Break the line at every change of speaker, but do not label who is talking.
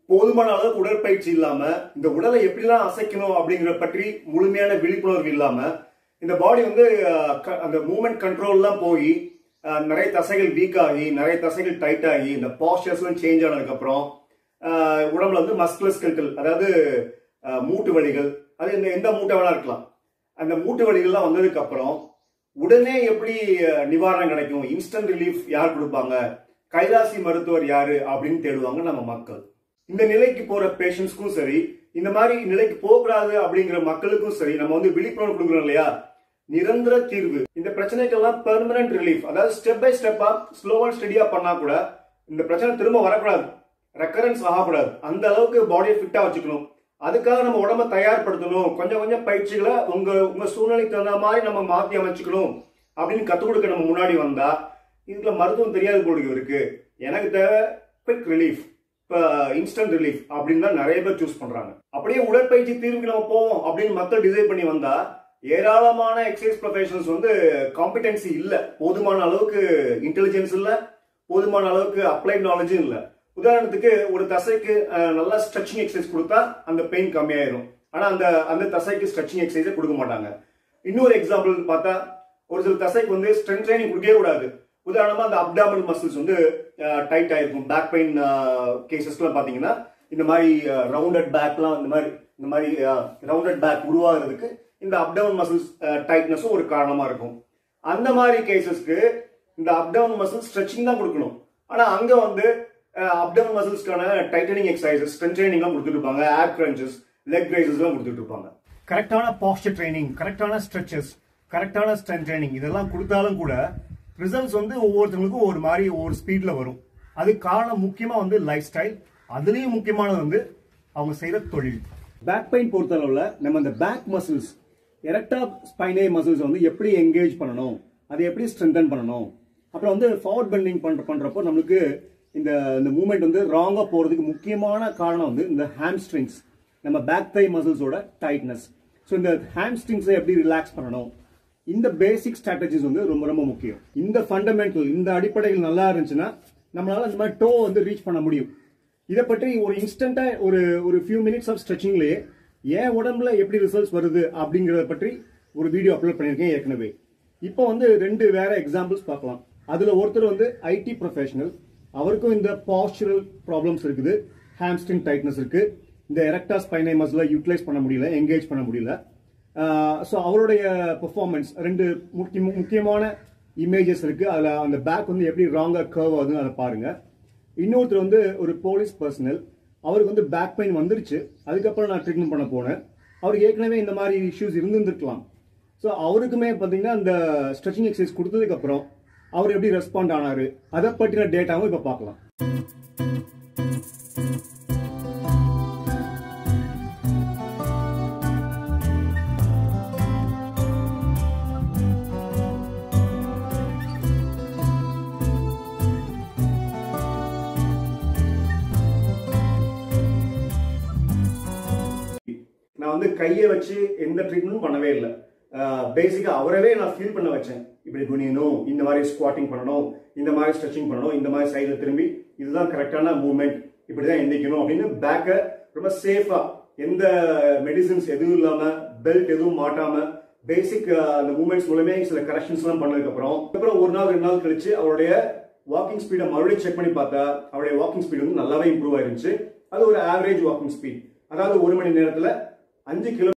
போதுமான அளவுக்கு உடற்பயிற்சி இல்லாம இந்த உடலை எப்படிலாம் அசைக்கணும் அப்படிங்கறத பற்றி முழுமையான விழிப்புணர்வு இல்லாம இந்த பாடி வந்து அந்த மூவ்மெண்ட் கண்ட்ரோல்லாம் போய் நிறைய தசைகள் வீக் ஆகி நிறைய தசைகள் டைட் ஆகி இந்த பாஸ்டர்ஸ்லாம் சேஞ்ச் ஆனதுக்கு அப்புறம் உடம்புல வந்து மஸ்குலஸ்கெல்டல் அதாவது மூட்டு வலிகள் அது எந்த மூட்டை வேணா இருக்கலாம் அந்த மூட்டு வலிகள்லாம் வந்ததுக்கு அப்புறம் உடனே எப்படி நிவாரணம் கிடைக்கும் இன்ஸ்டன்ட் ரிலீஃப் யார் கொடுப்பாங்க கைலாசி மருத்துவர் யாரு அப்படின்னு தேடுவாங்க நம்ம மக்கள். இந்த நிலைக்கு போற பேஷண்ட்ஸ்க்கும் சரி இந்த மாதிரி நிலைக்கு போகக்கூடாது அப்படிங்கிற மக்களுக்கும் சரி நம்ம வந்து விழிப்புணர்வு கொடுக்குறோம் இல்லையா நிரந்தர தீர்வு இந்த பிரச்சனைக்கெல்லாம் பெர்மனன்ட் ரிலீஃப் அதாவது ஸ்டெப் பை ஸ்டெப்பா ஸ்லோ அண்ட் ஸ்டடியா பண்ணா கூட இந்த பிரச்சனை திரும்ப வரக்கூடாது ரெக்கரன்ஸ் ஆகக்கூடாது அந்த அளவுக்கு பாடியை ஃபிட்டா வச்சுக்கணும். அதுக்காக நம்ம உடம்ப தயார்படுத்தணும் கொஞ்சம் கொஞ்சம் பயிற்சிகளை உங்க சூழ்நிலைக்கு தகுந்த மாதிரி நம்ம மாற்றி அமைச்சுக்கணும் அப்படின்னு கத்துக் கொடுக்க நம்ம முன்னாடி வந்தா இதுல மருத்துவம் தெரியாது போடுக்கு இருக்கு எனக்கு தேவை குவிக் ரிலீஃப் இப்ப இன்ஸ்டன்ட் ரிலீஃப் அப்படின்னு தான் நிறைய பேர் சூஸ் பண்றாங்க. அப்படியே உடற்பயிற்சி தீர்வுக்கு நம்ம போவோம் அப்படின்னு மக்கள் டிசைட் பண்ணி வந்தா ஏராளமான எக்ஸசைஸ் ப்ரொஃபஷனல்ஸ் வந்து காம்பிடன்சி இல்ல போதுமான அளவுக்கு இன்டெலிஜென்ஸ் இல்ல போதுமான அளவுக்கு அப்ளைட் நாலேஜும் இல்ல. உதாரணத்துக்கு ஒரு தசைக்கு நல்லா ஸ்ட்ரெச்சிங் எக்ஸசைஸ் கொடுத்தா அந்த பெயின் கம்மியாயிரும் ஆனா அந்த தசைக்கு ஸ்ட்ரெச்சிங் எக்ஸசைஸே கொடுக்க மாட்டாங்க. இன்னொரு எக்ஸாம்பிள் பார்த்தா ஒரு சில தசைக்கு வந்து ஸ்ட்ரென்த் ட்ரைனிங் கொடுக்கவே கூடாது. உதாரணமா அந்த அப்டாமினல் மசில்ஸ் வந்து டைட் ஆயிருக்கும் பேக் பெயின் கேசஸ்லாம் பாத்தீங்கன்னா இந்த மாதிரி ரவுண்டட் பேக்லாம் இந்த மாதிரி ரவுண்டட் பேக் உருவாகிறதுக்கு இந்த அப்டாமினல் மசில்ஸ் டைட்னஸும் ஒரு காரணமா இருக்கும். அந்த மாதிரி கேசஸ்க்கு இந்த அப்டாமினல் மசில்ஸ் ஸ்ட்ரெச்சிங் தான் கொடுக்கணும் ஆனா அங்க வந்து அப்டாமினல் மசில்ஸ்க்கான டைட்டனிங் எக்ஸசைசஸ் ஸ்ட்ரென்த் ட்ரைனிங்லாம் கொடுத்துட்டு இருப்பாங்க ஆப் கிரன்ச்சஸ் லெக் ரைசஸ்லாம் கொடுத்துட்டு இருப்பாங்க. கரெக்டான பாஸ்டர் ட்ரைனிங் கரெக்டான ஸ்ட்ரெச்சஸ் கரெக்டான ஸ்ட்ரென்த் ட்ரைனிங் இதெல்லாம் கொடுத்தாலும் கூட ரிசல்ட்ஸ் வந்து ஒவ்வொருத்தவங்களுக்கும் ஒரு மாதிரி ஒவ்வொரு ஸ்பீட்ல வரும். அதுக்கு காரணம் முக்கியமா வந்து லைஃப் ஸ்டைல் அதுலயும் முக்கியமானது வந்து அவங்க செய்யற தொழில். பேக் பெயின் பொறுத்தளவுல நம்ம இந்த பேக் மசில்ஸ் எரெக்டா ஸ்பைனே மசில்ஸ் வந்து எப்படி என்கேஜ் பண்ணணும் அதை எப்படி ஸ்ட்ரென்தன் பண்ணணும் அப்புறம் வந்து ஃபார்வர்ட் பெண்டிங் பண்றப்போ நம்மளுக்கு இந்த மூவ்மெண்ட் வந்து ராங்கா போறதுக்கு முக்கியமான காரணம் வந்து இந்த ஹாம்ஸ்ட்ரிங்ஸ் நம்ம பேக் தை மசில்ஸோட டைட்னஸ். ஸோ இந்த ஹாம்ஸ்ட்ரிங்ஸை எப்படி ரிலாக்ஸ் பண்ணணும் இந்த பேசிக் ஸ்ட்ராட்டஜிஸ் வந்து ரொம்ப ரொம்ப முக்கியம். இந்த ஃபண்டமெண்டல் இந்த அடிப்படைகள் நல்லா இருந்துச்சுன்னா நம்மளால இந்த மாதிரி டோ வந்து ரீச் பண்ண முடியும். இதை பற்றி ஒரு இன்ஸ்டன்டா ஒரு ஃபியூ மினிட்ஸ் ஆஃப் ஸ்ட்ரெச்சிங்லேயே என் உடம்புல எப்படி ரிசல்ட்ஸ் வருது அப்படிங்கிறத பற்றி ஒரு வீடியோ அப்லோட் பண்ணியிருக்கேன் ஏற்கனவே. இப்போ வந்து ரெண்டு வேற எக்ஸாம்பிள்ஸ் பார்க்கலாம். அதுல ஒருத்தர் வந்து ஐடி ப்ரொஃபஷனல் அவருக்கும் இந்த பாஸ்டரல் ப்ராப்ளம்ஸ் இருக்குது ஹாம்ஸ்ட்ரிங் டைட்னஸ் இருக்கு இந்த எரெக்டா ஸ்பைனை மசிலை யூட்டிலைஸ் பண்ண முடியல என்கேஜ் பண்ண முடியல. ஸோ அவருடைய பெர்ஃபார்மன்ஸ் ரெண்டு முக்கியமான இமேஜஸ் இருக்கு அதில் அந்த பேக் வந்து எப்படி ராங்கா கர்வ் ஆகுதுன்னு அதை பாருங்க. இன்னொருத்தர் வந்து ஒரு போலீஸ் பர்சனல் அவருக்கு வந்து பேக் பெயின் வந்துருச்சு அதுக்கப்புறம் நான் ட்ரீட்மெண்ட் பண்ண போனேன் அவருக்கு ஏற்கனவே இந்த மாதிரி இஷ்யூஸ் இருந்திருக்கலாம். ஸோ அவருக்குமே பார்த்தீங்கன்னா இந்த ஸ்ட்ரெச்சிங் எக்ஸசைஸ் கொடுத்ததுக்கு அப்புறம் அவர் எப்படி ரெஸ்பாண்ட் ஆனாரு அதை பற்றின டேட்டாவும் இப்போ பார்க்கலாம். நான் வந்து கையை வச்சு எந்த ட்ரீட்மெண்ட்டும் பண்ணவே இல்லை. பேசிக்கா அவரவே நான் ஃபீல் பண்ண வச்சேன் இப்படி குனியணும் இந்த மாதிரி ஸ்குவாட்டிங் பண்ணணும் இந்த மாதிரி ஸ்ட்ரெச்சிங் பண்ணணும் இந்த மாதிரி சைடில் திரும்பி இதுதான் கரெக்டான மூவ்மெண்ட் இப்படிதான் எந்திக்கணும் அப்படின்னு பேக்கை ரொம்ப சேஃபா எந்த மெடிசின்ஸ் எதுவும் இல்லாம பெல்ட் எதுவும் மாட்டாம பேசிக் அந்த மூவ்மெண்ட்ஸ் மூலமே சில கரெக்ஷன்ஸ் எல்லாம் பண்ணதுக்கு அப்புறம் ஒரு நாள் 2 நாள் கழிச்சு அவருடைய வாக்கிங் ஸ்பீடை மறுபடியும் செக் பண்ணி பார்த்தா அவருடைய வாக்கிங் ஸ்பீடு வந்து நல்லாவே இம்ப்ரூவ் ஆயிருந்துச்சு. அது ஒரு ஆவரேஜ் வாக்கிங் ஸ்பீட் அதாவது 1 மணி நேரத்துல 5 கிலோ